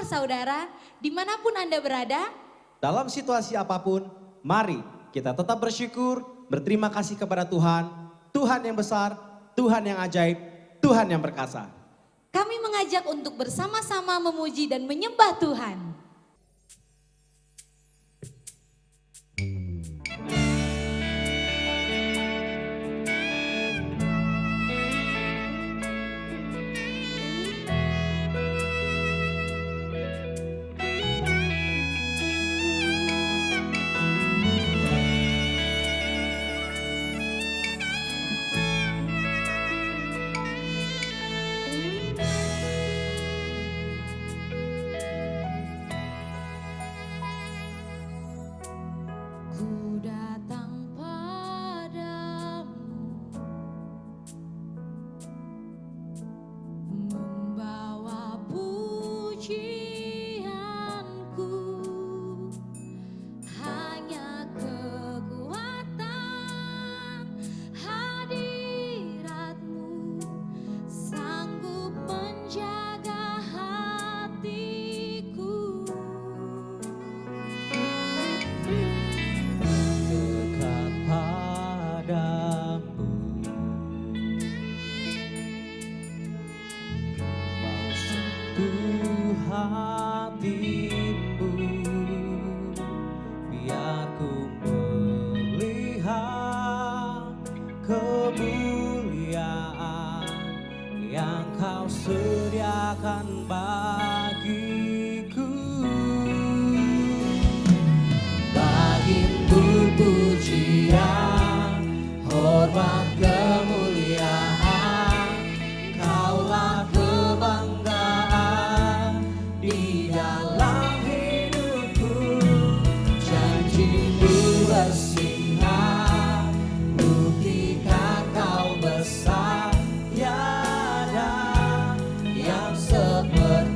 saudara, dimanapun Anda berada? Dalam situasi apapun, mari kita tetap bersyukur, berterima kasih kepada Tuhan. Tuhan yang besar, Tuhan yang ajaib, Tuhan yang perkasa. Kami mengajak untuk bersama-sama memuji dan menyembah Tuhan. Ku datang padamu, membawa pujianku, hanya kekuatan hadiratmu sanggup menjaga hatiku. Dekat padamu, mau sentuh hatimu, biar ku melihat kemuliaan yang kau sediakan bagiku. Bagimu pujian, hormat, kemuliaan, Kaulah kebanggaan di dalam hidupku. Janji-Mu bersinar, buktikan Kau besar, tiada yang seperti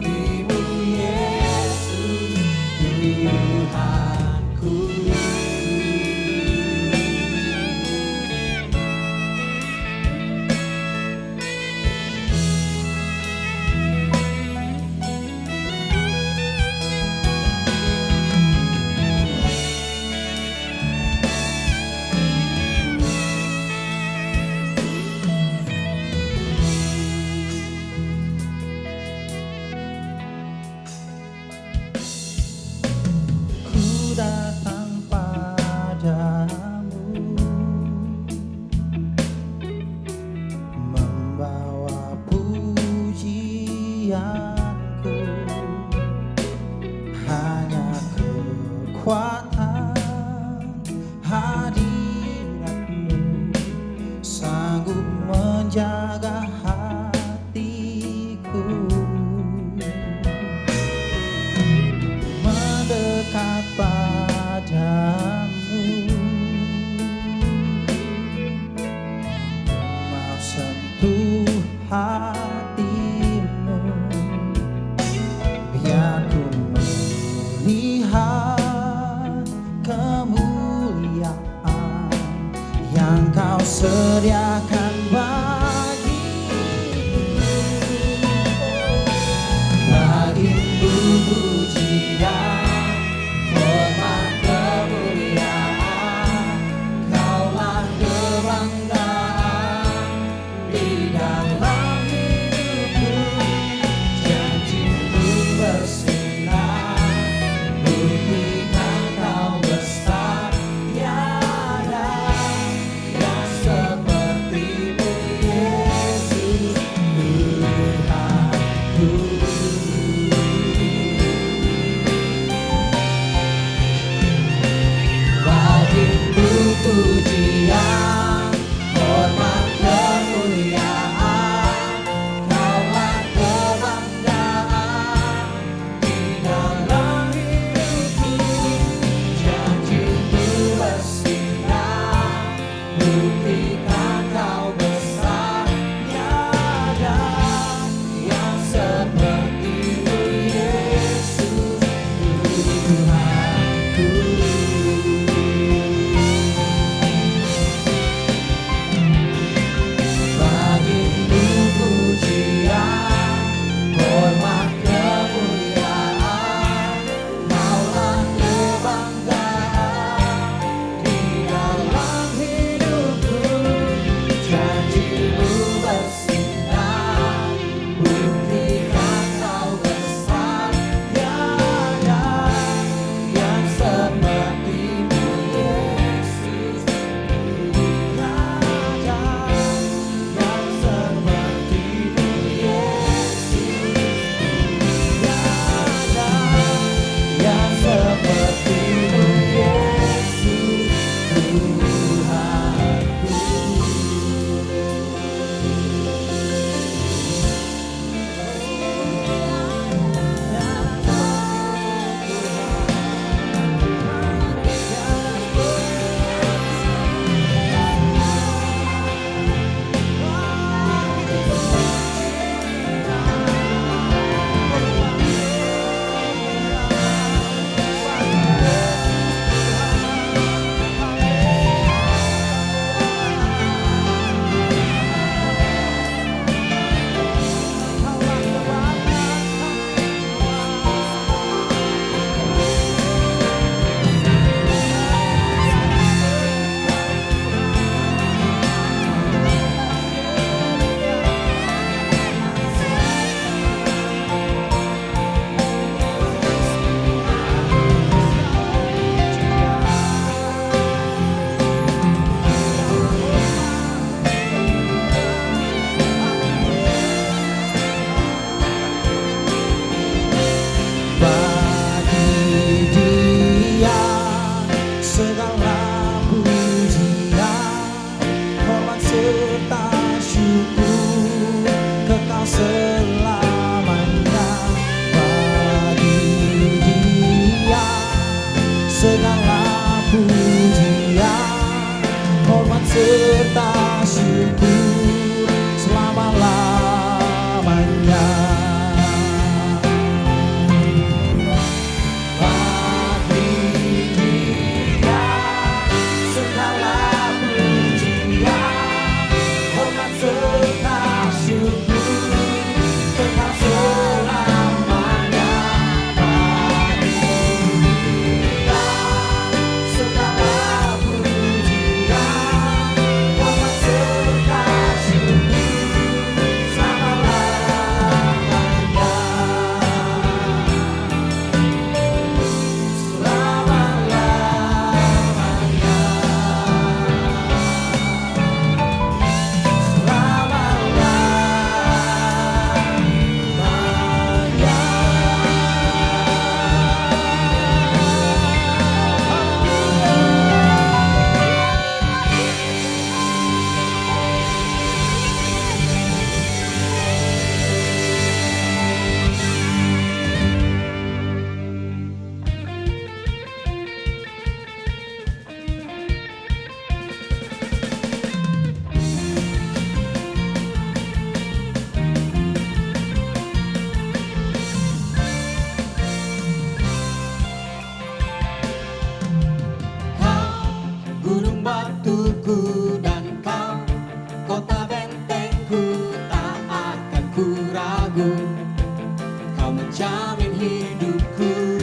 menjamin hidupku.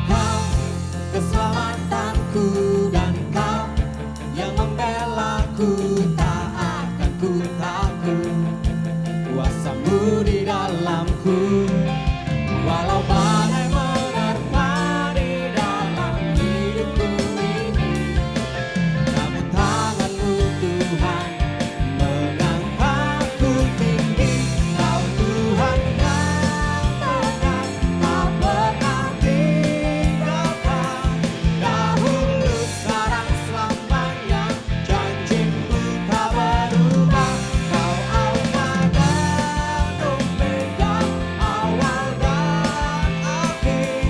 Kau keselamatanku dan Kau yang membelaku, tak akan ku takut. Kuasa-Mu di dalamku, walau badai menerpa di dalam hidupku ini, namun tangan-Mu Tuhan mengangkatku tinggi. Kau Tuhan yang tenang, tak pernah tinggalkan. Dahulu, sekarang, selamanya, janji-Mu tak berubah. Kau Alfa dan Omega, awal dan akhir.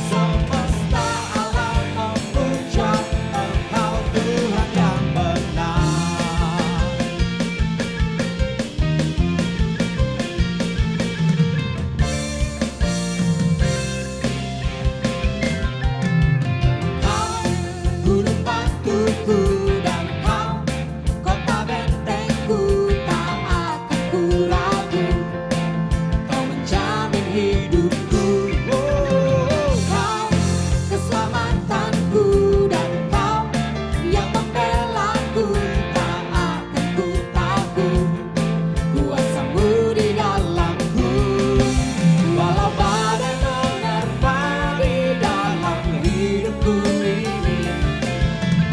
Semesta alam memuja Engkau Tuhan yang benar. Kau gunung batuku dan Kau kota bentengku, tak akan ku ragu. Kau menjamin hidupku. Kau keselamatanku dan Kau yang membelaku, tak akan ku takut. Kuasa-Mu di dalamku, walau badai menerpa di dalam hidupku ini,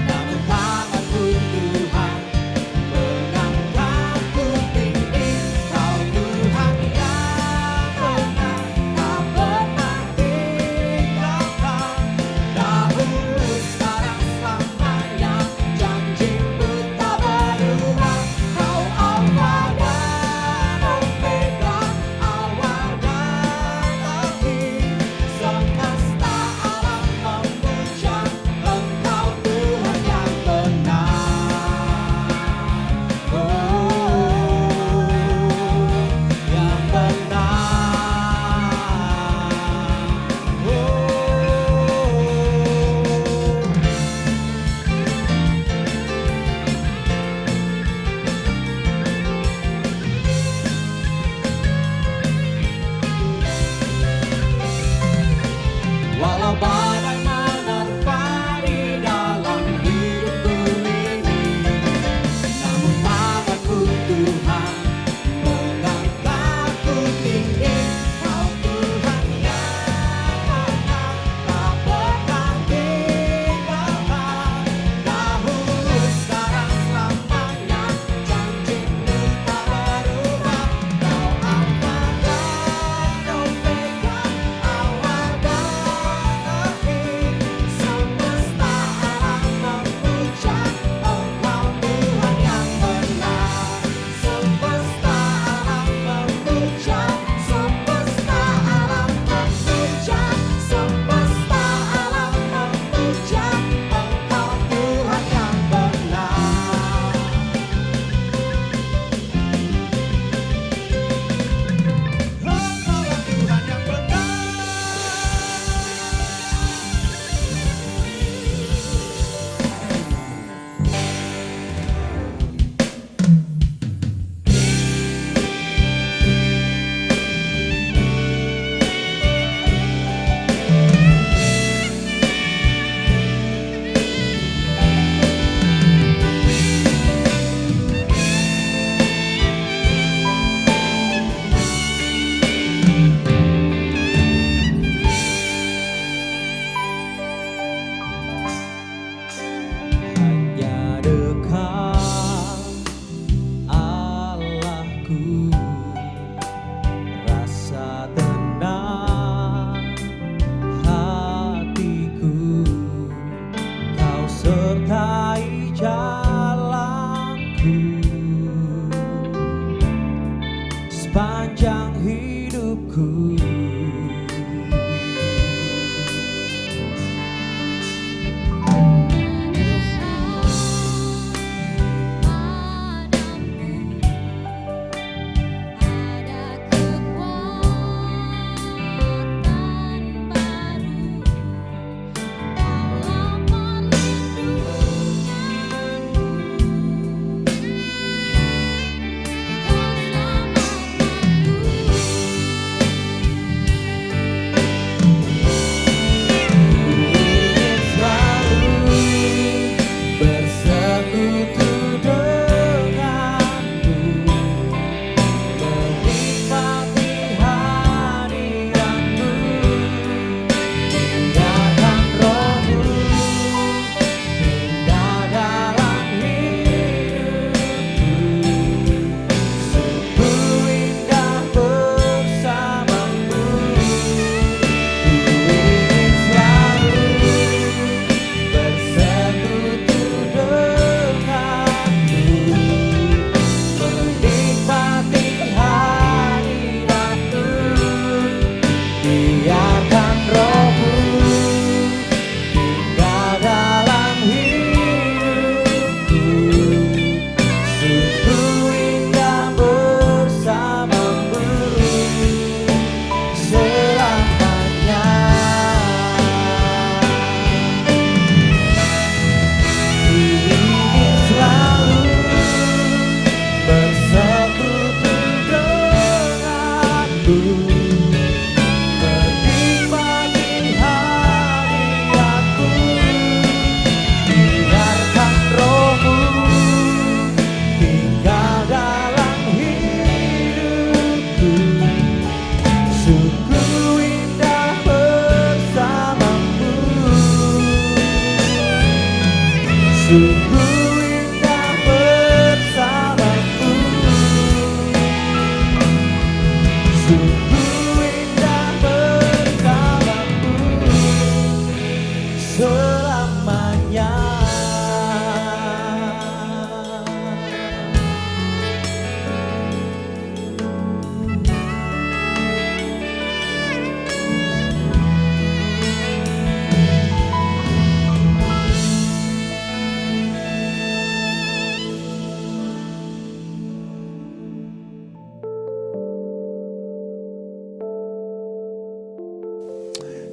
namun tangan-Mu Tuhan mengangkatku tinggi. Kau Tuhan yang benar, tak pernah tinggalkan. Dahulu, sekarang, selamanya, janji-Mu tak berubah. Kau Alfa dan Omega, awal dan akhir. Semesta alam memuja Engkau Tuhan yang benar. Yang walau badai menerpa di dalam hidupku ini, namun tangan-Mu Tuhan mengangkatku tinggi. Kau Tuhan yang benar, tak pernah tinggalkan. Dahulu, sekarang, selamanya, janji-Mu tak berubah. Kau Alfa dan Omega, awal dan akhir. Semesta alam memuja Engkau Tuhan yang benar. Semesta alam memuja, semesta alam memuja, semesta alam memuja Engkau Tuhan yang benar. Engkaulah Tuhan yang benar. Hanya dekat Allahku, rasa tenang hatiku. Kau sertai jalanku sepanjang hidupku.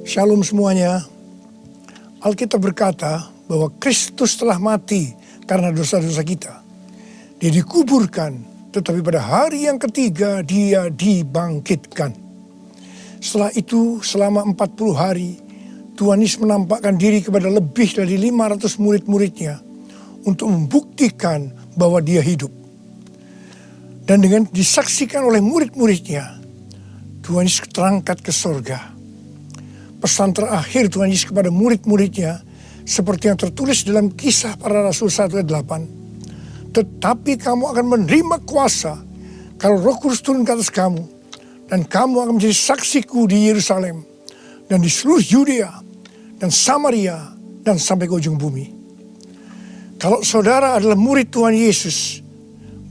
Shalom semuanya. Alkitab berkata bahwa Kristus telah mati karena dosa-dosa kita. Dia dikuburkan, tetapi pada hari yang ketiga dia dibangkitkan. Setelah itu selama 40 hari Tuhan Yesus menampakkan diri kepada lebih dari 500 murid-muridnya untuk membuktikan bahwa dia hidup. Dan dengan disaksikan oleh murid-muridnya, Tuhan Yesus terangkat ke surga. Pesan terakhir Tuhan Yesus kepada murid-muridnya seperti yang tertulis dalam Kisah Para Rasul 1 ayat 8. Tetapi kamu akan menerima kuasa kalau Roh Kudus turun ke atas kamu, dan kamu akan menjadi saksiku di Yerusalem dan di seluruh Yudea dan Samaria dan sampai ke ujung bumi. Kalau saudara adalah murid Tuhan Yesus,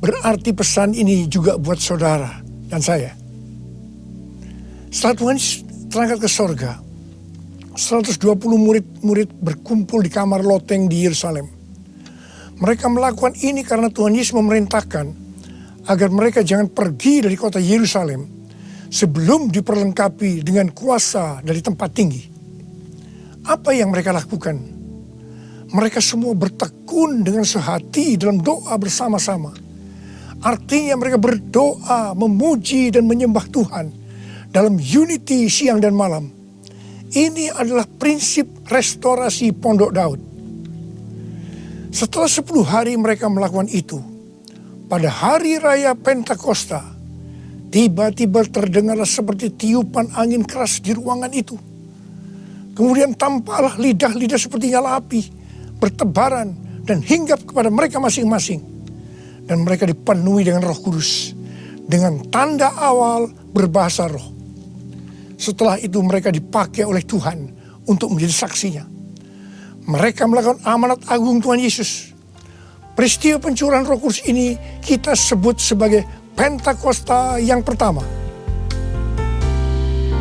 berarti pesan ini juga buat saudara dan saya. Setelah Tuhan terangkat ke sorga, 120 murid-murid berkumpul di kamar loteng di Yerusalem. Mereka melakukan ini karena Tuhan Yesus memerintahkan agar mereka jangan pergi dari kota Yerusalem sebelum diperlengkapi dengan kuasa dari tempat tinggi. Apa yang mereka lakukan? Mereka semua bertekun dengan sehati dalam doa bersama-sama. Artinya mereka berdoa, memuji dan menyembah Tuhan dalam unity siang dan malam. Ini adalah prinsip restorasi Pondok Daud. Setelah 10 hari mereka melakukan itu, pada hari raya Pentakosta, tiba-tiba terdengarlah seperti tiupan angin keras di ruangan itu. Kemudian tampaklah lidah-lidah seperti nyala api, bertebaran dan hinggap kepada mereka masing-masing. Dan mereka dipenuhi dengan Roh Kudus, dengan tanda awal berbahasa roh. Setelah itu mereka dipakai oleh Tuhan untuk menjadi saksinya. Mereka melakukan amanat agung Tuhan Yesus. Peristiwa pencurahan Roh Kudus ini kita sebut sebagai Pentakosta yang pertama.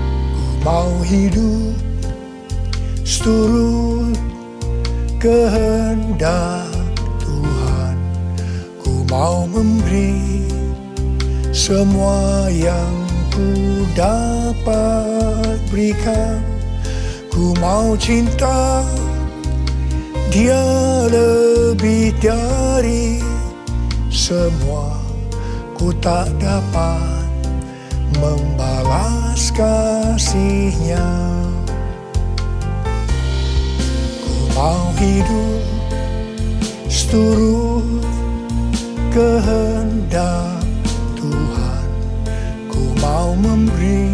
Ku mau hidup seturut kehendak Tuhan. Ku mau memberi semua yang ku dapat berikan. Ku mau cinta Dia lebih dari semua. Ku tak dapat membalas kasih-Nya. Ku mau hidup seturut kehendak Tuhan. Ku mau memberi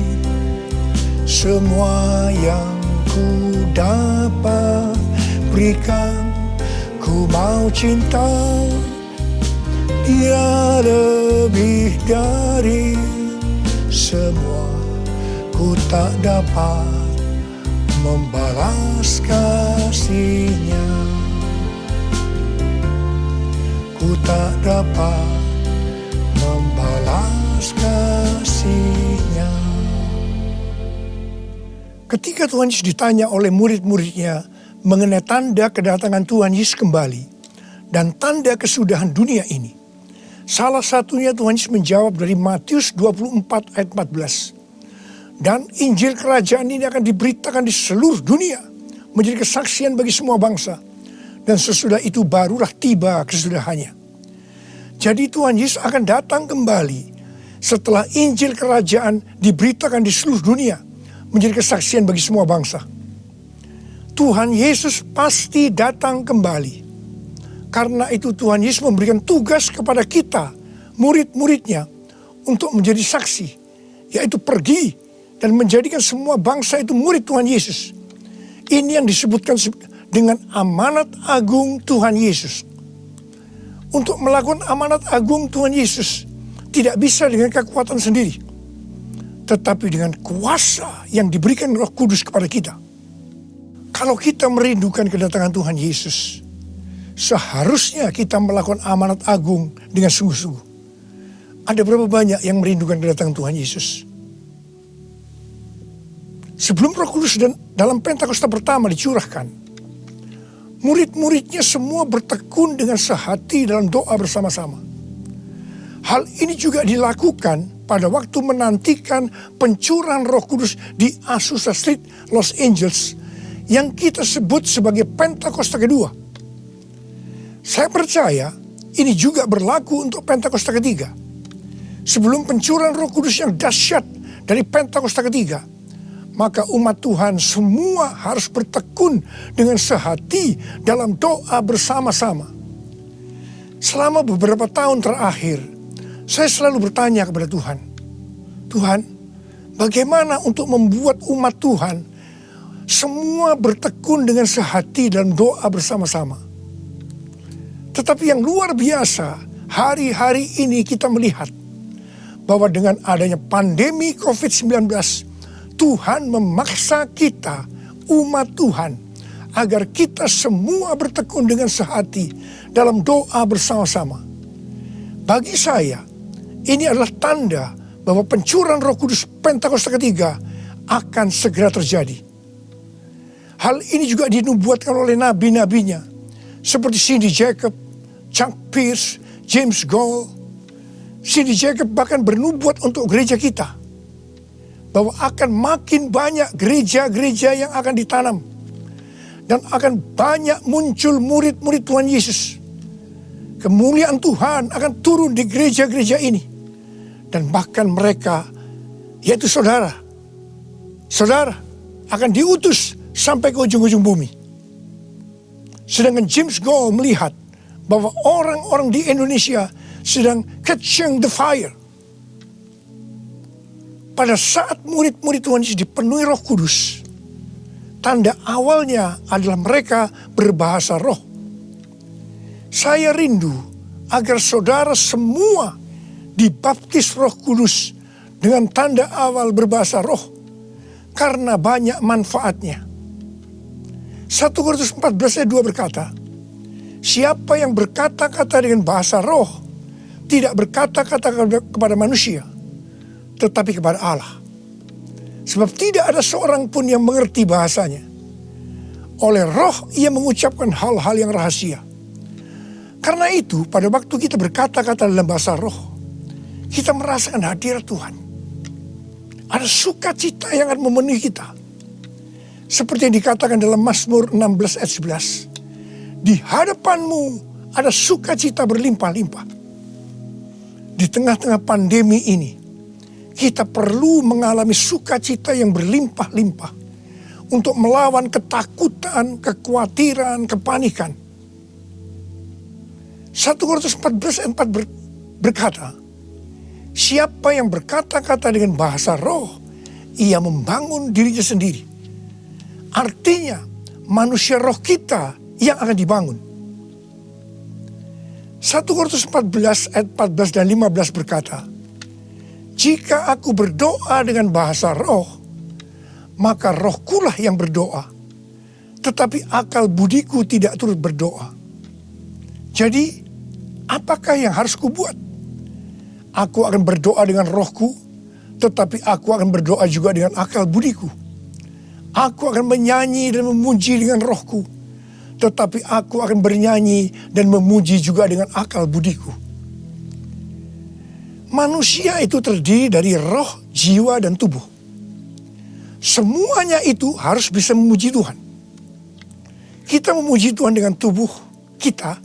semua yang ku dapat berikan. Ku mau cinta Dia lebih dari semua. Ku tak dapat membalas kasih-Nya. Ku tak dapat membalas kasih-Nya. Ketika Tuhan Yesus ditanya oleh murid-muridnya mengenai tanda kedatangan Tuhan Yesus kembali dan tanda kesudahan dunia ini, salah satunya Tuhan Yesus menjawab dari Matius 24 ayat 14. Dan Injil Kerajaan ini akan diberitakan di seluruh dunia, menjadi kesaksian bagi semua bangsa. Dan sesudah itu barulah tiba kesudahannya. Jadi Tuhan Yesus akan datang kembali setelah Injil Kerajaan diberitakan di seluruh dunia, menjadi kesaksian bagi semua bangsa. Tuhan Yesus pasti datang kembali. Karena itu Tuhan Yesus memberikan tugas kepada kita, murid-muridnya, untuk menjadi saksi. Yaitu pergi dan menjadikan semua bangsa itu murid Tuhan Yesus. Ini yang disebutkan dengan amanat agung Tuhan Yesus. Untuk melakukan amanat agung Tuhan Yesus tidak bisa dengan kekuatan sendiri, tetapi dengan kuasa yang diberikan Roh Kudus kepada kita. Kalau kita merindukan kedatangan Tuhan Yesus, seharusnya kita melakukan amanat agung dengan sungguh-sungguh. Ada berapa banyak yang merindukan kedatangan Tuhan Yesus? Sebelum Roh Kudus dan dalam Pentakosta pertama dicurahkan, murid-muridnya semua bertekun dengan sehati dalam doa bersama-sama. Hal ini juga dilakukan pada waktu menantikan pencurahan Roh Kudus di Azusa Street, Los Angeles, yang kita sebut sebagai Pentakosta kedua. Saya percaya ini juga berlaku untuk Pentakosta ketiga. Sebelum pencurahan Roh Kudus yang dahsyat dari Pentakosta ketiga, maka umat Tuhan semua harus bertekun dengan sehati dalam doa bersama-sama. Selama beberapa tahun terakhir, saya selalu bertanya kepada Tuhan, Tuhan, bagaimana untuk membuat umat Tuhan semua bertekun dengan sehati dalam doa bersama-sama. Tetapi yang luar biasa, hari-hari ini kita melihat bahwa dengan adanya pandemi COVID-19, Tuhan memaksa kita, umat Tuhan, agar kita semua bertekun dengan sehati dalam doa bersama-sama. Bagi saya, ini adalah tanda bahwa pencurahan Roh Kudus Pentakosta ketiga akan segera terjadi. Hal ini juga dinubuatkan oleh nabi-nabinya, seperti Cindy Jacob, Chuck Pierce, James Goll. Cindy Jacob bahkan bernubuat untuk gereja kita, bahwa akan makin banyak gereja-gereja yang akan ditanam, dan akan banyak muncul murid-murid Tuhan Yesus. Kemuliaan Tuhan akan turun di gereja-gereja ini. Dan bahkan mereka, yaitu saudara akan diutus sampai ke ujung-ujung bumi. Sedangkan James Goll melihat bahwa orang-orang di Indonesia sedang catching the fire. Pada saat murid-murid Tuhan Yesus dipenuhi Roh Kudus, tanda awalnya adalah mereka berbahasa roh. Saya rindu agar saudara semua dibaptis Roh Kudus dengan tanda awal berbahasa roh, karena banyak manfaatnya. 1 Korintus 14 ayat 2 berkata, siapa yang berkata-kata dengan bahasa roh, tidak berkata-kata kepada manusia, tetapi kepada Allah. Sebab tidak ada seorang pun yang mengerti bahasanya. Oleh roh ia mengucapkan hal-hal yang rahasia. Karena itu pada waktu kita berkata-kata dalam bahasa roh, kita merasakan hadirat Tuhan. Ada sukacita yang akan memenuhi kita. Seperti yang dikatakan dalam Mazmur 16 ayat 11. Di hadapanmu ada sukacita berlimpah-limpah. Di tengah-tengah pandemi ini, kita perlu mengalami sukacita yang berlimpah-limpah untuk melawan ketakutan, kekhawatiran, kepanikan. 1 Korintus 14 ayat 4 berkata, siapa yang berkata-kata dengan bahasa roh, ia membangun dirinya sendiri. Artinya, manusia roh kita yang akan dibangun. 1 Korintus 14 ayat 14 dan 15 berkata, jika aku berdoa dengan bahasa roh, maka rohkulah yang berdoa, tetapi akal budiku tidak turut berdoa. Jadi, apakah yang harus kubuat? Aku akan berdoa dengan rohku, tetapi aku akan berdoa juga dengan akal budiku. Aku akan menyanyi dan memuji dengan rohku, tetapi aku akan bernyanyi dan memuji juga dengan akal budiku. Manusia itu terdiri dari roh, jiwa, dan tubuh. Semuanya itu harus bisa memuji Tuhan. Kita memuji Tuhan dengan tubuh kita,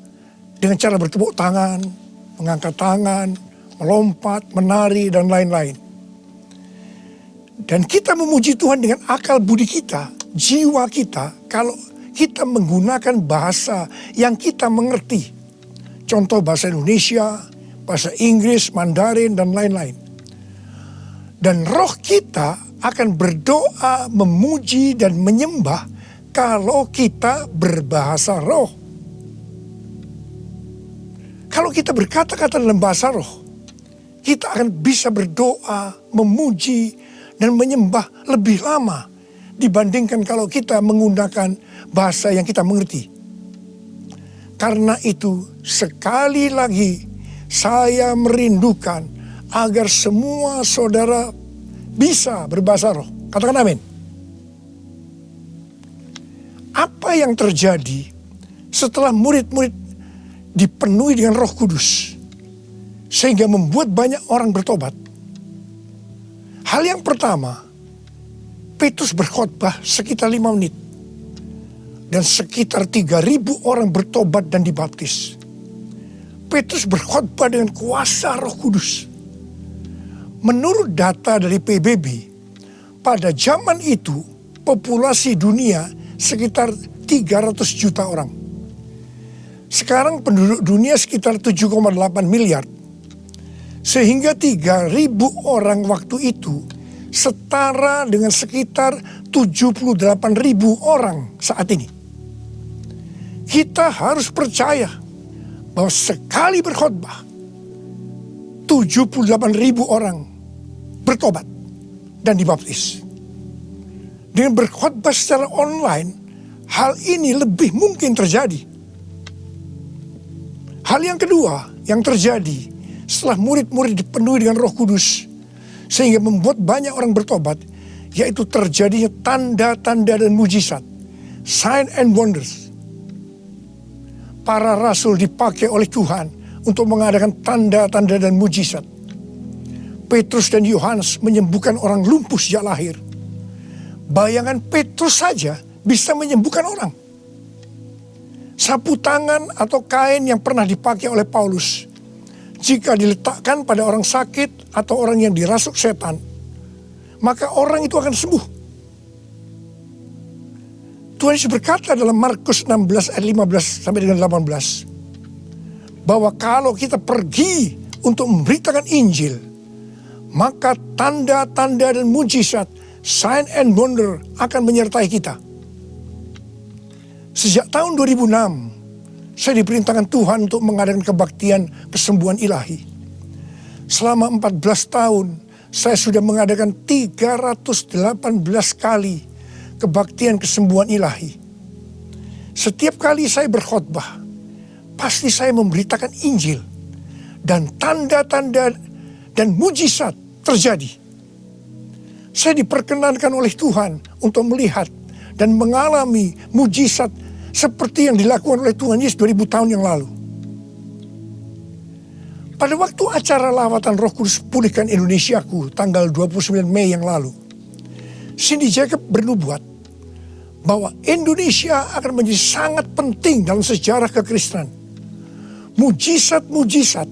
dengan cara bertepuk tangan, mengangkat tangan, melompat, menari, dan lain-lain. Dan kita memuji Tuhan dengan akal budi kita, jiwa kita, kalau kita menggunakan bahasa yang kita mengerti. Contoh bahasa Indonesia, bahasa Inggris, Mandarin, dan lain-lain. Dan roh kita akan berdoa, memuji, dan menyembah kalau kita berbahasa roh. Kalau kita berkata-kata dalam bahasa roh, kita akan bisa berdoa, memuji, dan menyembah lebih lama dibandingkan kalau kita menggunakan bahasa yang kita mengerti. Karena itu, sekali lagi saya merindukan agar semua saudara bisa berbahasa roh. Katakan amin. Apa yang terjadi setelah murid-murid dipenuhi dengan Roh Kudus sehingga membuat banyak orang bertobat? Hal yang pertama, Petrus berkhotbah sekitar 5 menit. Dan sekitar 3.000 orang bertobat dan dibaptis. Petrus berkhotbah dengan kuasa Roh Kudus. Menurut data dari PBB, pada zaman itu populasi dunia sekitar 300 juta orang. Sekarang penduduk dunia sekitar 7,8 miliar. Sehingga 3.000 orang waktu itu setara dengan sekitar 78.000 orang saat ini. Kita harus percaya bahwa sekali berkhotbah 78.000 orang bertobat dan dibaptis. Dengan berkhotbah secara online, hal ini lebih mungkin terjadi. Hal yang kedua yang terjadi setelah murid-murid dipenuhi dengan Roh Kudus sehingga membuat banyak orang bertobat, yaitu terjadinya tanda-tanda dan mujizat, sign and wonders. Para rasul dipakai oleh Tuhan untuk mengadakan tanda-tanda dan mujizat. Petrus dan Yohanes menyembuhkan orang lumpuh sejak lahir. Bayangan Petrus saja bisa menyembuhkan orang. Sapu tangan atau kain yang pernah dipakai oleh Paulus, jika diletakkan pada orang sakit atau orang yang dirasuk setan, maka orang itu akan sembuh. Tuhan Yesus berkata dalam Markus 16 ayat 15 sampai dengan 18, bahwa kalau kita pergi untuk memberitakan Injil, maka tanda-tanda dan mujizat, sign and wonder akan menyertai kita. Sejak tahun 2006, saya diperintahkan Tuhan untuk mengadakan kebaktian kesembuhan ilahi. Selama 14 tahun, saya sudah mengadakan 318 kali kebaktian kesembuhan ilahi. Setiap kali saya berkhotbah, pasti saya memberitakan Injil. Dan tanda-tanda dan mujizat terjadi. Saya diperkenankan oleh Tuhan untuk melihat dan mengalami mujizat seperti yang dilakukan oleh Tuhan Yesus 2000 tahun yang lalu. Pada waktu acara lawatan Roh Kudus Pulihkan Indonesiaku tanggal 29 Mei yang lalu, Cindy Jacob bernubuat bahwa Indonesia akan menjadi sangat penting dalam sejarah kekristenan. Mujizat-mujizat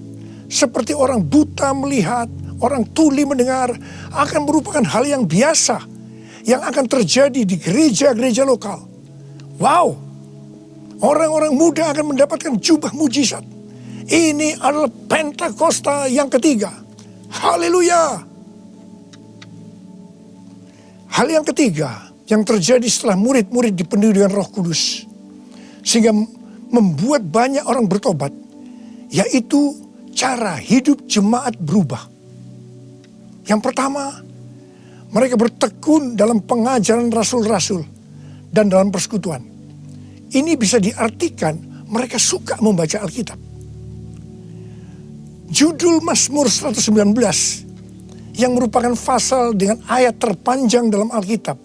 seperti orang buta melihat, orang tuli mendengar akan merupakan hal yang biasa yang akan terjadi di gereja-gereja lokal. Wow! Orang-orang muda akan mendapatkan jubah mujizat. Ini adalah Pentakosta yang ketiga. Haleluya! Hal yang ketiga yang terjadi setelah murid-murid dipenuhi dengan Roh Kudus, sehingga membuat banyak orang bertobat, yaitu cara hidup jemaat berubah. Yang pertama, mereka bertekun dalam pengajaran rasul-rasul dan dalam persekutuan. Ini bisa diartikan mereka suka membaca Alkitab. Judul Mazmur 119 yang merupakan pasal dengan ayat terpanjang dalam Alkitab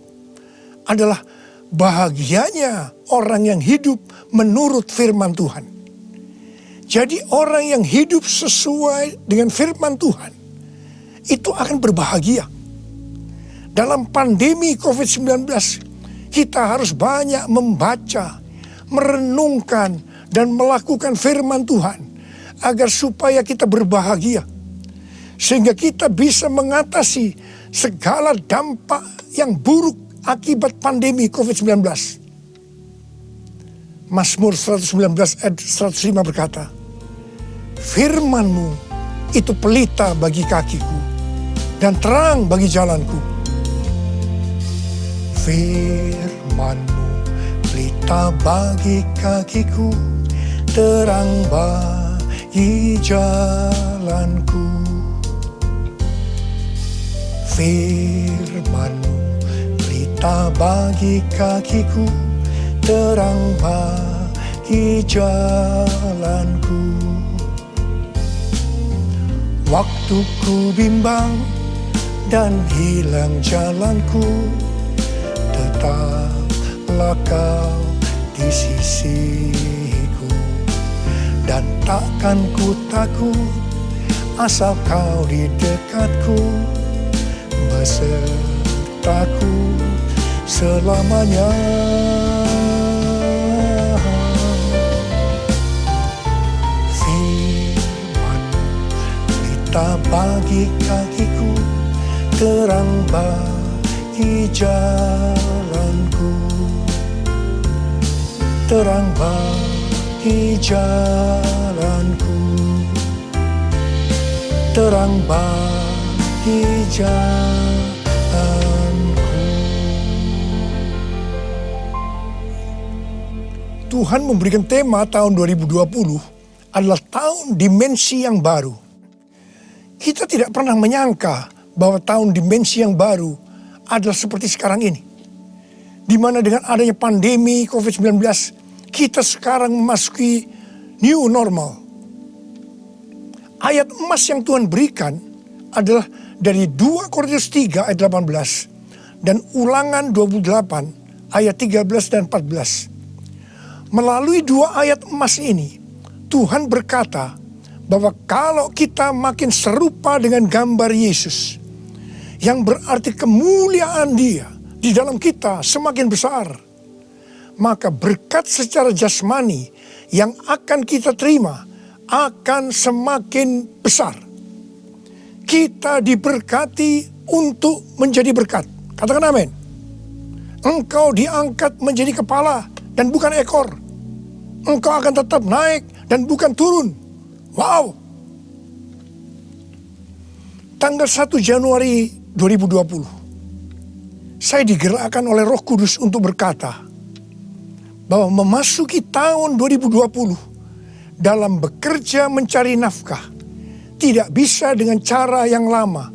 adalah bahagianya orang yang hidup menurut firman Tuhan. Jadi orang yang hidup sesuai dengan firman Tuhan itu akan berbahagia. Dalam pandemi COVID-19 kita harus banyak membaca, merenungkan dan melakukan firman Tuhan agar supaya kita berbahagia. Sehingga kita bisa mengatasi segala dampak yang buruk akibat pandemi COVID-19. Mazmur 119 ayat 105 berkata, "Firman-Mu itu pelita bagi kakiku dan terang bagi jalanku." Firman-Mu pelita bagi kakiku, terang bagi jalanku. Firman-Mu pelita bagi kakiku, terang bagi jalanku. Waktu ku bimbang dan hilang jalanku, tetaplah Kau di sisiku. Dan takkan ku takut asal Kau di dekatku, besertaku selamanya. Firman pelita bagi kakiku, terang bagi jalanku, terang bagi jalanku, terang bagi jalanku. Tuhan memberikan tema tahun 2020 adalah tahun dimensi yang baru. Kita tidak pernah menyangka bahwa tahun dimensi yang baru adalah seperti sekarang ini. Di mana dengan adanya pandemi COVID-19, kita sekarang memasuki new normal. Ayat emas yang Tuhan berikan adalah dari 2 Korintus 3 ayat 18 dan Ulangan 28 ayat 13 dan 14. Melalui 2 ayat emas ini, Tuhan berkata bahwa kalau kita makin serupa dengan gambar Yesus, yang berarti kemuliaan Dia di dalam kita semakin besar, maka berkat secara jasmani yang akan kita terima akan semakin besar. Kita diberkati untuk menjadi berkat. Katakan amin. Engkau diangkat menjadi kepala dan bukan ekor. Engkau akan tetap naik dan bukan turun. Wow. Tanggal 1 Januari 2020, saya digerakkan oleh Roh Kudus untuk berkata bahwa memasuki tahun 2020 dalam bekerja mencari nafkah tidak bisa dengan cara yang lama,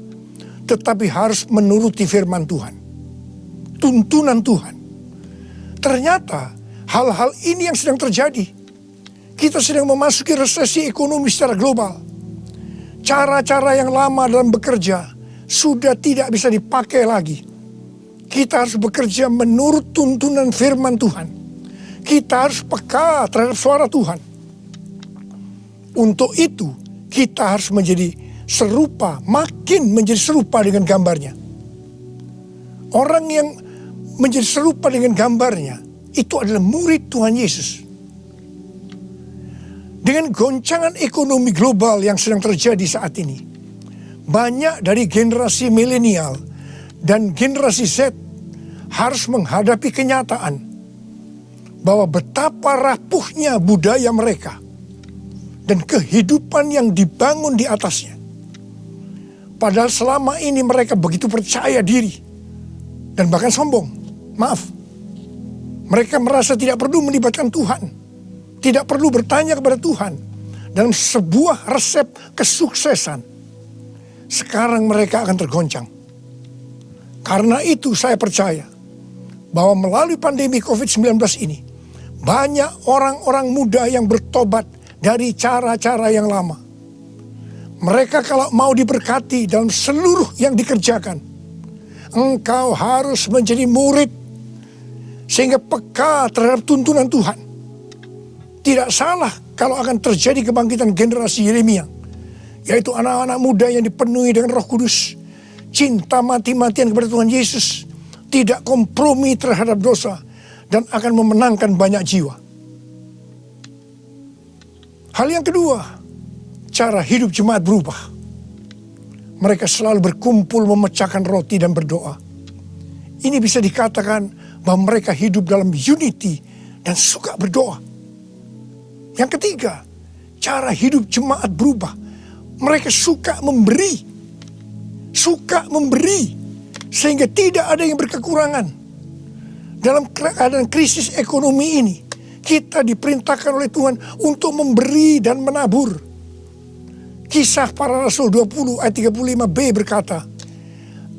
tetapi harus menuruti firman Tuhan, tuntunan Tuhan. Ternyata hal-hal ini yang sedang terjadi. Kita sedang memasuki resesi ekonomi secara global. Cara-cara yang lama dalam bekerja sudah tidak bisa dipakai lagi. Kita harus bekerja menurut tuntunan firman Tuhan. Kita harus peka terhadap suara Tuhan. Untuk itu, kita harus menjadi serupa, makin menjadi serupa dengan gambarnya. Orang yang menjadi serupa dengan gambarnya, itu adalah murid Tuhan Yesus. Dengan goncangan ekonomi global yang sedang terjadi saat ini, banyak dari generasi milenial dan generasi Z harus menghadapi kenyataan bahwa betapa rapuhnya budaya mereka dan kehidupan yang dibangun di atasnya. Padahal selama ini mereka begitu percaya diri dan bahkan sombong. Maaf, mereka merasa tidak perlu melibatkan Tuhan, tidak perlu bertanya kepada Tuhan dalam sebuah resep kesuksesan. Sekarang mereka akan tergoncang. Karena itu saya percaya bahwa melalui pandemi COVID-19 ini, banyak orang-orang muda yang bertobat dari cara-cara yang lama. Mereka kalau mau diberkati dalam seluruh yang dikerjakan, engkau harus menjadi murid sehingga peka terhadap tuntunan Tuhan. Tidak salah kalau akan terjadi kebangkitan generasi Yeremia, yaitu anak-anak muda yang dipenuhi dengan Roh Kudus, cinta mati-matian kepada Tuhan Yesus, tidak kompromi terhadap dosa, dan akan memenangkan banyak jiwa. Hal yang kedua, cara hidup jemaat berubah. Mereka selalu berkumpul memecahkan roti dan berdoa. Ini bisa dikatakan bahwa mereka hidup dalam unity dan suka berdoa. Yang ketiga, cara hidup jemaat berubah. Mereka suka memberi. Suka memberi. Sehingga tidak ada yang berkekurangan. Dalam keadaan krisis ekonomi ini, kita diperintahkan oleh Tuhan untuk memberi dan menabur. Kisah Para Rasul 20 ayat 35b berkata,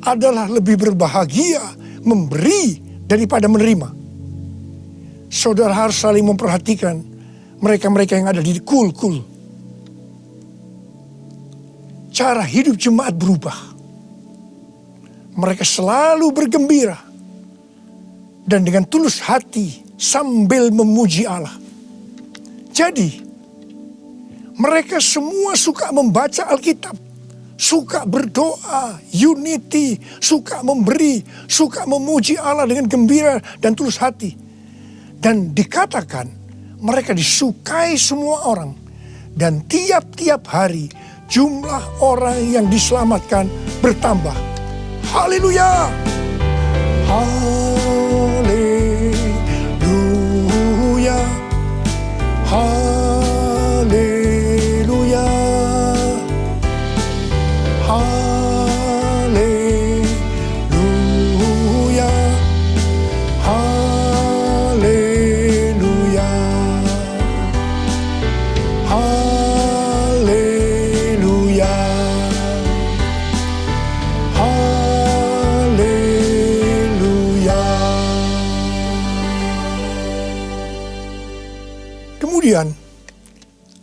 adalah lebih berbahagia memberi daripada menerima. Saudara harus saling memperhatikan mereka-mereka yang ada di kul-kul. Cara hidup jemaat berubah. Mereka selalu bergembira dan dengan tulus hati sambil memuji Allah. Jadi, mereka semua suka membaca Alkitab suka berdoa, unity, suka memberi, suka memuji Allah dengan gembira dan tulus hati. Dan dikatakan mereka disukai semua orang. Dan tiap-tiap hari jumlah orang yang diselamatkan bertambah. Haleluya! Haleluya! Haleluya! Haleluya! Haleluya! Haleluya! Haleluya! Kemudian,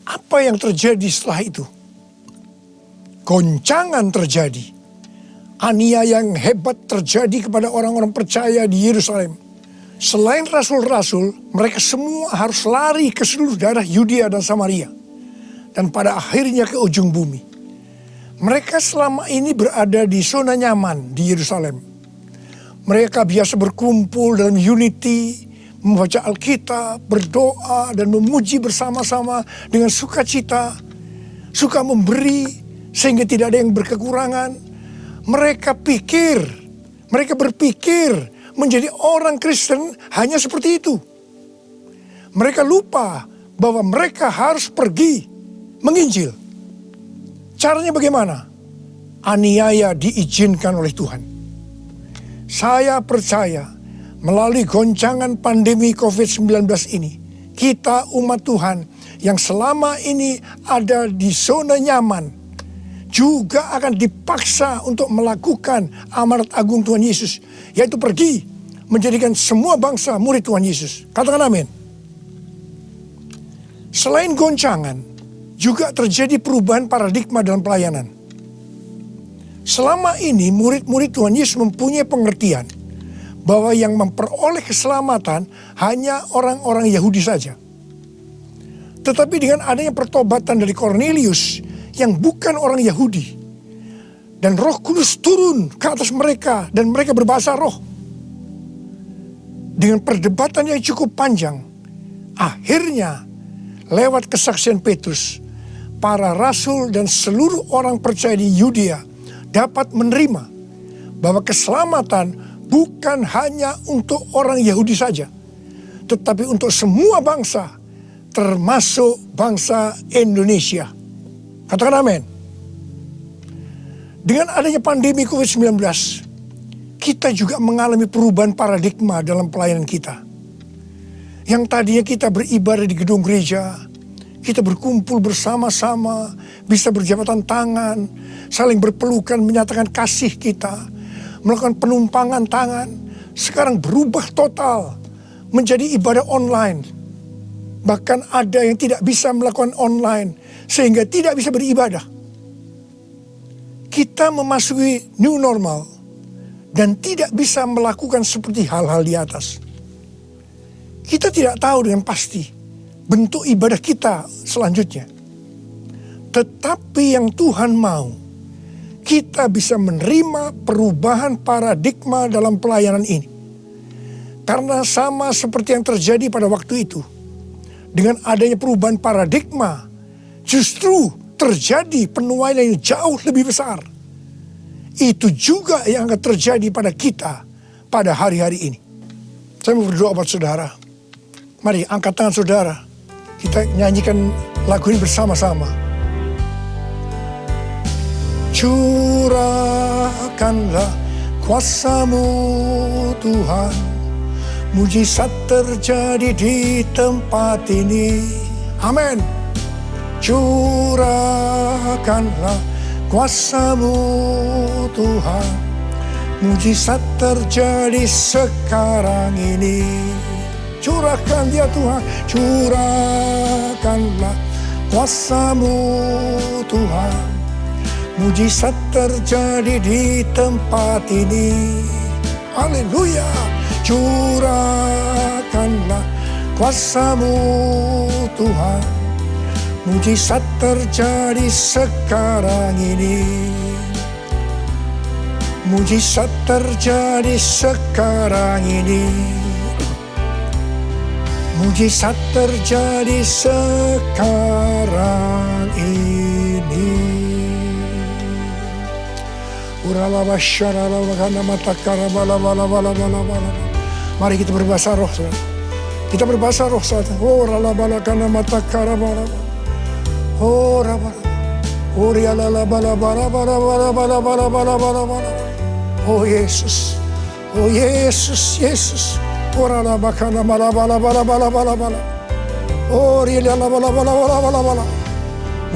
apa yang terjadi setelah itu? Goncangan terjadi. Aniaya yang hebat terjadi kepada orang-orang percaya di Yerusalem. Selain rasul-rasul, mereka semua harus lari ke seluruh daerah Yudea dan Samaria. Dan pada akhirnya ke ujung bumi. Mereka selama ini berada di zona nyaman di Yerusalem. Mereka biasa berkumpul dalam unity, membaca Alkitab, berdoa, dan memuji bersama-sama dengan sukacita. Suka memberi, sehingga tidak ada yang berkekurangan. Mereka berpikir menjadi orang Kristen hanya seperti itu. Mereka lupa bahwa mereka harus pergi menginjil. Caranya bagaimana? Aniaya diizinkan oleh Tuhan. Saya percaya melalui goncangan pandemi COVID-19 ini, kita umat Tuhan yang selama ini ada di zona nyaman, juga akan dipaksa untuk melakukan amanat agung Tuhan Yesus, yaitu pergi menjadikan semua bangsa murid Tuhan Yesus. Katakan amin. Selain goncangan, juga terjadi perubahan paradigma dalam pelayanan. Selama ini murid-murid Tuhan Yesus mempunyai pengertian bahwa yang memperoleh keselamatan hanya orang-orang Yahudi saja. Tetapi dengan adanya pertobatan dari Kornelius yang bukan orang Yahudi, dan Roh Kudus turun ke atas mereka dan mereka berbahasa roh. Dengan perdebatan yang cukup panjang, akhirnya lewat kesaksian Petrus, para rasul dan seluruh orang percaya di Yudea dapat menerima bahwa keselamatan bukan hanya untuk orang Yahudi saja, tetapi untuk semua bangsa, termasuk bangsa Indonesia. Katakan amin. Dengan adanya pandemi COVID-19, kita juga mengalami perubahan paradigma dalam pelayanan kita. Yang tadinya kita beribadah di gedung gereja, kita berkumpul bersama-sama, bisa berjabatan tangan, saling berpelukan, menyatakan kasih kita, melakukan penumpangan tangan. Sekarang berubah total menjadi ibadah online. Bahkan ada yang tidak bisa melakukan online, sehingga tidak bisa beribadah. Kita memasuki new normal dan tidak bisa melakukan seperti hal-hal di atas. Kita tidak tahu dengan pasti bentuk ibadah kita selanjutnya. Tetapi yang Tuhan mau, kita bisa menerima perubahan paradigma dalam pelayanan ini. Karena sama seperti yang terjadi pada waktu itu, dengan adanya perubahan paradigma, justru terjadi penuaian yang jauh lebih besar. Itu juga yang akan terjadi pada kita pada hari-hari ini. Saya mau berdoa buat saudara. Mari angkat tangan saudara. Kita nyanyikan lagu ini bersama-sama. Curahkanlah kuasa-Mu Tuhan. Mujizat terjadi di tempat ini. Amin. Curahkanlah kuasa-Mu Tuhan. Mujizat terjadi sekarang ini. Curahkan dia Tuhan. Curahkanlah kuasa-Mu Tuhan. Mujizat terjadi di tempat ini. Haleluya. Curahkanlah kuasa-Mu Tuhan. Mujizat terjadi sekarang ini. Mujizat terjadi sekarang ini. Mujizat terjadi sekarang ini. Mari kita berbahasa roh. Kita berbahasa roh saat ini. Oh Yesus. Oh Yesus, Yesus.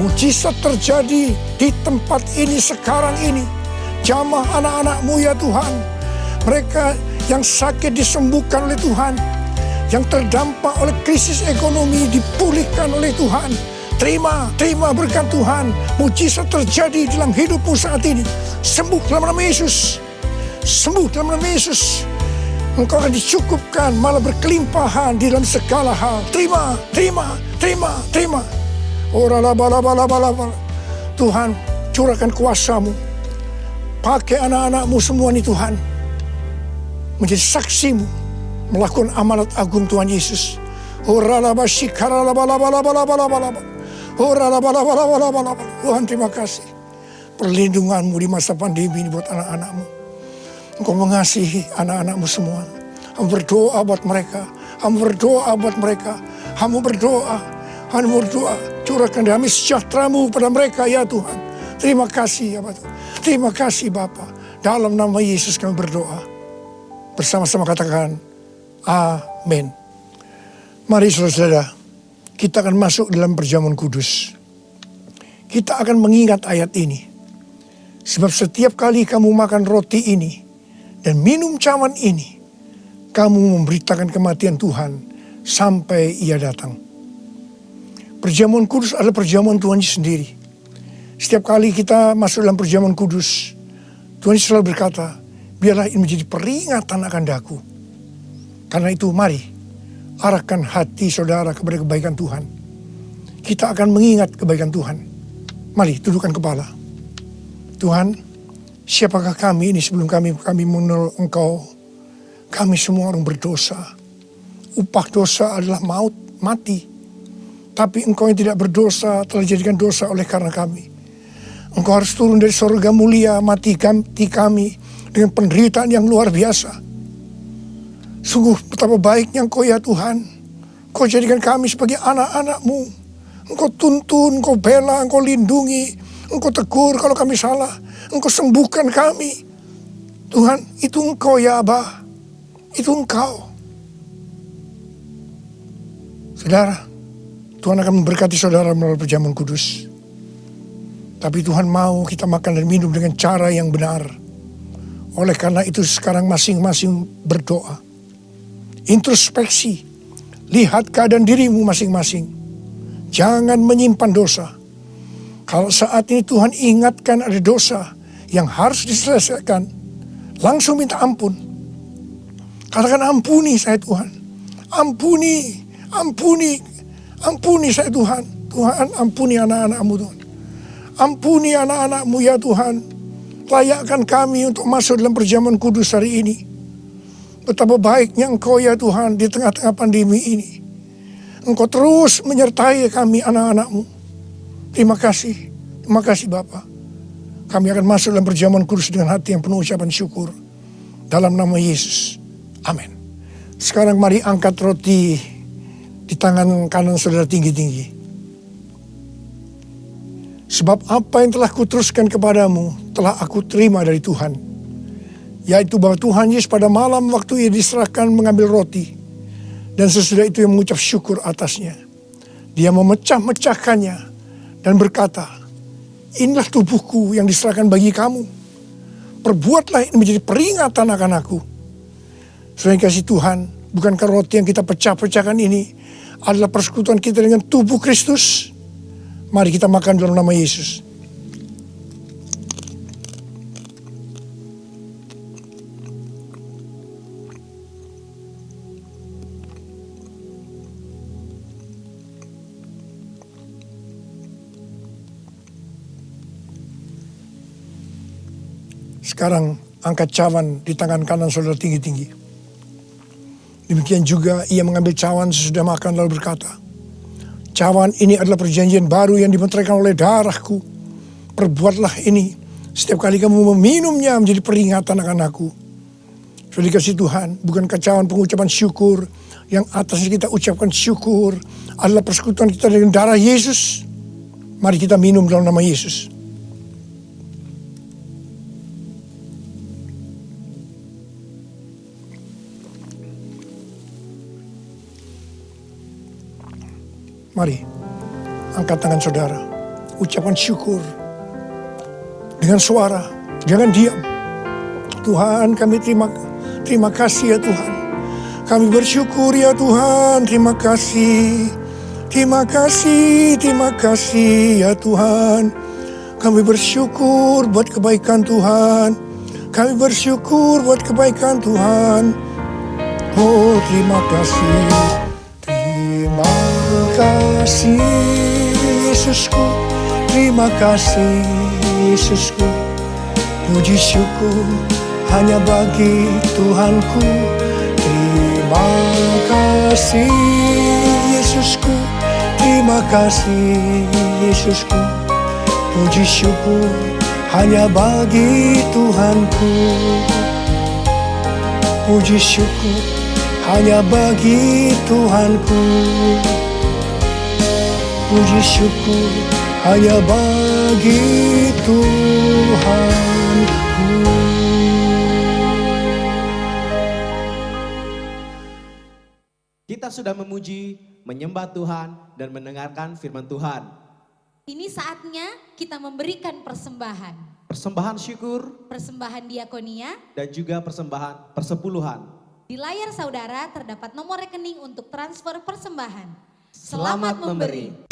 Mujizat terjadi di tempat ini sekarang ini. Jamah anak-anak-Mu ya Tuhan. Mereka yang sakit disembuhkan oleh Tuhan. Yang terdampak oleh krisis ekonomi dipulihkan oleh Tuhan. Terima berkat Tuhan. Mujizat terjadi dalam hidupmu saat ini. Sembuh dalam nama Yesus. Sembuh dalam nama Yesus. Engkau akan dicukupkan, malah berkelimpahan di dalam segala hal. Terima. Tuhan, curahkan kuasa-Mu. Pakai anak-anak-Mu semua nih Tuhan. Menjadi saksi-Mu. Melakukan amanat agung Tuhan Yesus. Tuhan, terima kasih. Perlindungan-Mu di masa pandemi ini buat anak-anak-Mu. Engkau mengasihi anak-anak-Mu semua. Kamu berdoa buat mereka. Kamu berdoa. Curahkan damai sejahtera-Mu pada mereka ya Tuhan. Terima kasih ya Bapak. Terima kasih Bapa. Dalam nama Yesus kami berdoa. Bersama-sama katakan amin. Mari saudara-saudara, kita akan masuk dalam perjamuan kudus. Kita akan mengingat ayat ini. Sebab setiap kali kamu makan roti ini dan minum cawan ini, kamu memberitakan kematian Tuhan sampai Ia datang. Perjamuan kudus adalah perjamuan Tuhan sendiri. Setiap kali kita masuk dalam perjamuan kudus, Tuhan selalu berkata, biarlah ini menjadi peringatan akan daku. Karena itu mari, arahkan hati saudara kepada kebaikan Tuhan. Kita akan mengingat kebaikan Tuhan. Mari, tundukkan kepala. Tuhan, siapakah kami ini sebelum kami mengenal Engkau? Kami semua orang berdosa. Upah dosa adalah maut, mati. Tapi Engkau yang tidak berdosa telah dijadikan dosa oleh karena kami. Engkau harus turun dari surga mulia, mati kami dengan penderitaan yang luar biasa. Sungguh betapa baiknya Engkau ya Tuhan. Engkau jadikan kami sebagai anak-anak-Mu. Engkau tuntun, Engkau bela, Engkau lindungi. Engkau tegur kalau kami salah. Engkau sembuhkan kami. Tuhan, itu Engkau ya Abah. Itu Engkau. Saudara, Tuhan akan memberkati saudara melalui perjamuan kudus. Tapi Tuhan mau kita makan dan minum dengan cara yang benar. Oleh karena itu sekarang masing-masing berdoa. Introspeksi. Lihat keadaan dirimu masing-masing. Jangan menyimpan dosa. Kalau saat ini Tuhan ingatkan ada dosa yang harus diselesaikan, langsung minta ampun. Katakan ampuni saya Tuhan. Ampuni saya Tuhan. Tuhan ampuni anak-anak-Mu Tuhan. Ampuni anak-anak-Mu ya Tuhan. Layakkan kami untuk masuk dalam perjamuan kudus hari ini. Betapa baiknya Engkau ya Tuhan di tengah-tengah pandemi ini. Engkau terus menyertai kami anak-anak-Mu. Terima kasih Bapa. Kami akan masuk dalam perjamuan kudus dengan hati yang penuh ucapan syukur. Dalam nama Yesus. Amin. Sekarang mari angkat roti di tangan kanan saudara tinggi-tinggi. Sebab apa yang telah kuteruskan kepadamu telah aku terima dari Tuhan. Yaitu bahwa Tuhan Yesus pada malam waktu Ia diserahkan mengambil roti. Dan sesudah itu Ia mengucap syukur atasnya. Dia memecah-mecahkannya dan berkata, inilah tubuhku yang diserahkan bagi kamu. Perbuatlah ini menjadi peringatan akan aku. Saudara yang kasih Tuhan, bukankah roti yang kita pecah-pecahkan ini adalah persekutuan kita dengan tubuh Kristus? Mari kita makan dalam nama Yesus. Sekarang angkat cawan di tangan kanan saudara tinggi-tinggi. Demikian juga ia mengambil cawan sesudah makan lalu berkata, cawan ini adalah perjanjian baru yang dimeteraikan oleh darahku. Perbuatlah ini setiap kali kamu meminumnya menjadi peringatan akan aku. Sudah dikasih Tuhan, bukankah cawan pengucapan syukur yang atasnya kita ucapkan syukur adalah persekutuan kita dengan darah Yesus. Mari kita minum dalam nama Yesus. Mari, angkat tangan saudara, ucapan syukur dengan suara, jangan diam. Tuhan, kami terima kasih ya Tuhan. Kami bersyukur ya Tuhan, terima kasih. Terima kasih ya Tuhan. Kami bersyukur buat kebaikan Tuhan. Kami bersyukur buat kebaikan Tuhan. Oh, terima kasih. Terima kasih Yesusku. Terima kasih Yesusku. Puji syukur hanya bagi Tuhanku. Terima kasih Yesusku. Terima kasih Yesusku. Puji syukur hanya bagi Tuhanku. Puji syukur hanya bagi Tuhanku. Puji syukur hanya bagi Tuhanku. Kita sudah memuji, menyembah Tuhan, dan mendengarkan firman Tuhan. Ini saatnya kita memberikan persembahan. Persembahan syukur Persembahan diakonia. dan juga persembahan persepuluhan. Di layar saudara terdapat nomor rekening untuk transfer persembahan. Selamat memberi.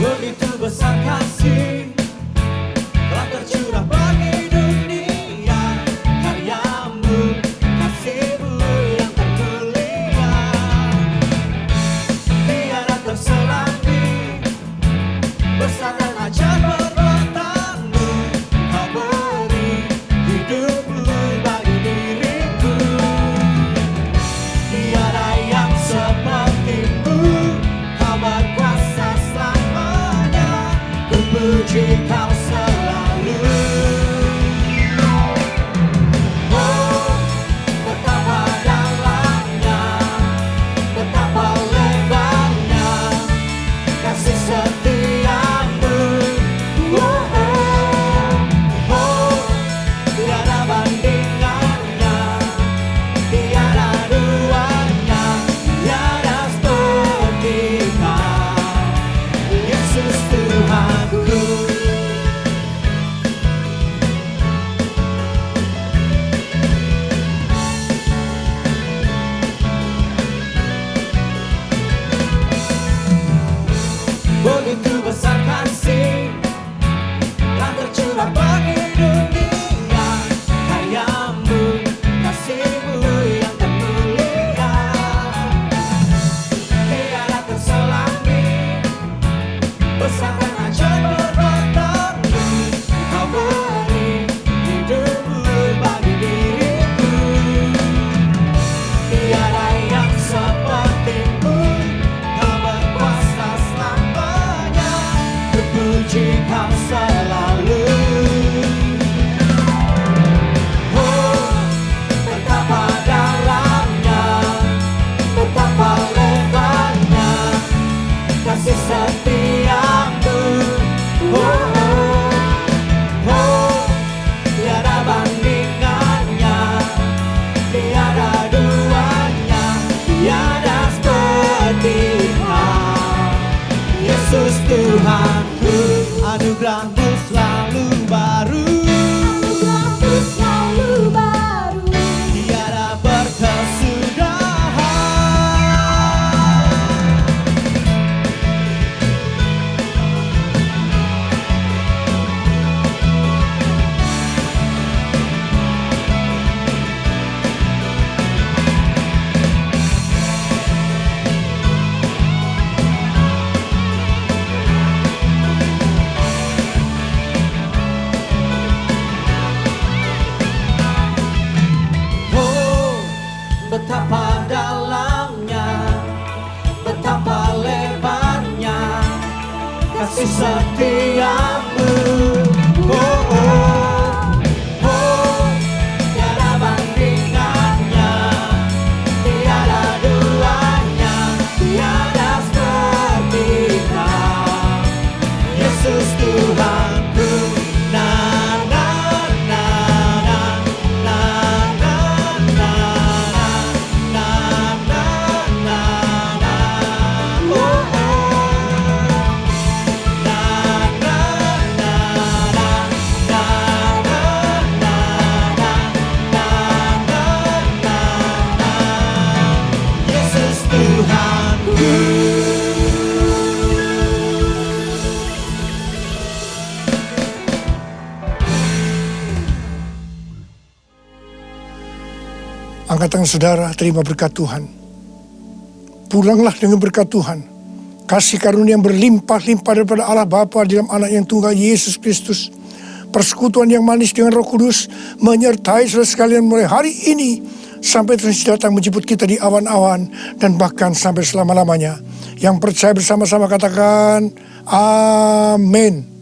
Begitu besar kasih telah tercurah bagi dunia, karyamu, kasihmu yang termulia, tiada terselangi, besar dan ajaib perbuatanmu, kau beri hidupmu bagi diriku, tiada yang sepertimu, kau berkuasa selamanya, ku puji kau selalu. Oh, betapa dalamnya, betapa lebarnya kasih setiamu. Oh, tiada bandingannya, tiada duanya, tiada seperti kau, Yesus Tuhanku. Begitu besar kasih telah tercurah bagi dunia, karyamu, kasihmu yang termulia, tiada terselangi, besar dan ajaib perbuatanmu, kau beri hidupmu bagi diriku, tiada yang sepertimu, kau berkuasa selamanya, ku puji kau selalu. Oh, betapa dalamnya, betapa lebarnya kasih setiamu. Tiada bandingannya, tiada duanya, tiada seperti kau, Yesus Tuhanku. Anugerahmu selalu baru, Anugerahmu selalu baru. tiada berkesudahan. kasih setiamu. Oh, oh, oh, tiada bandingannya, tiada duanya, tiada seperti Kau, Yesus Tuhanku. Na na na na na na na na na na na, oh oh. Na na na na na na na na na, Yesus Tuhanku. Angkat tangan saudara, terima berkat Tuhan. Pulanglah dengan berkat Tuhan. Kasih karunia yang berlimpah-limpah daripada Allah Bapa di dalam Anak yang tunggal Yesus Kristus. Persekutuan yang manis dengan Roh Kudus menyertai saudara sekalian mulai hari ini sampai terus datang menjemput kita di awan-awan dan bahkan sampai selama-lamanya. Yang percaya bersama-sama katakan amin.